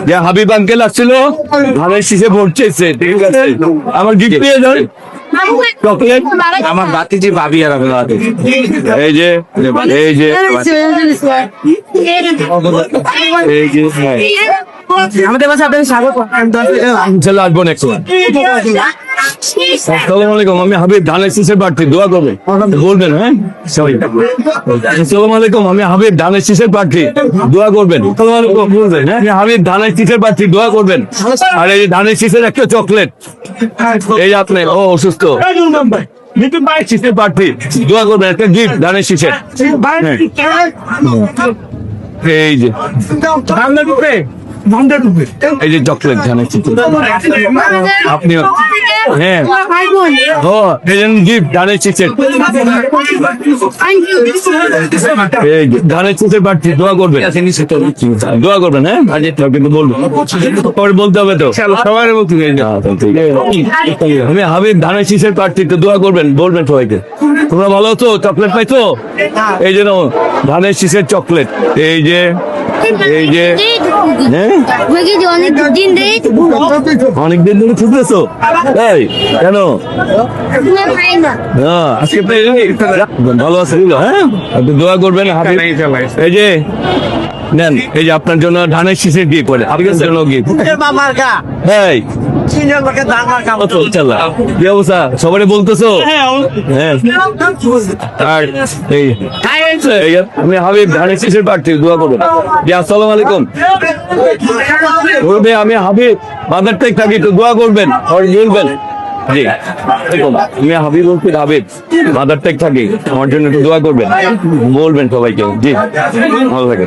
যে হাবিব আঙ্কেল আসছিল ধানের শীষে ভোট চেয়েছে, ঠিক আছে? আমার গিফট পেয়ে যান চকলেট। আমার বাতিজি ভাবি আর আমি এই যে এই যে এই যে আমাদের কাছে আপনাদের স্বাগত। চলো আসবো নেক্সট ওয়ান। আসসালামু আলাইকুম, আমি হাবিব ধানের শীষের প্রার্থী, দোয়া করবেন বলবেন। হ্যাঁ সরি, আসসালামু আলাইকুম, আমি হাবিব ধানের শীষের প্রার্থী, দোয়া করবেন। আসসালামু আলাইকুম বলবেন। হ্যাঁ আমি হাবিব ধানের শীষের প্রার্থী, দোয়া করবেন। আর এই ধানের শীষের একটা চকলেট, এই আপনি ও অসুস্থ মিঠুন ভাই শীষের প্রার্থী, দোয়া করবেন, একটা গিফট ধানের শীষের। এই যে এই যে চকলেট ধানের শীষের, আপনি হ্যাঁ ও এই গিফট ধানের শীষের, এই যে ধানের শীষের প্রার্থী, দোয়া করবেন, দোয়া করবেন। হ্যাঁ কিন্তু বলবো পরে বলতে হবে তো সবাই বলতে। আমি হাবিব ধানের শীষের প্রার্থী, তো দোয়া করবেন, বলবেন সবাইকে। তোমরা ভালো তো, চকলেট পাইছো? এই যে নাও ধানের শীষের চকলেট, এই যে এই যে হ্যাঁ অনেকদিন ধরে খুঁজতেছো, তাই কেন? আজকে ভালো আছে, হ্যাঁ আপনি দোয়া করবেন। এই যে নেন, এই যে আপনার জন্য ধানের শীষের গিফট করে, আপনার জন্য গিফট। এই কি অবস্থা, সবাই বলতেছো? হ্যাঁ আর এই আমি হাবিব ধানের শীষের প্রার্থী, দোয়া করবেন। জি আসসালামু আলাইকুম, আমি হাবিব বাজারটাই থাকি, তো দোয়া করবেন আর বলবেন। জি আমি হাবিব বলছি, হাবিব মাদার টেক থাকি, আমার জন্য একটু দোয়া করবেন, বলবেন সবাইকে। জি ভালো থাকে।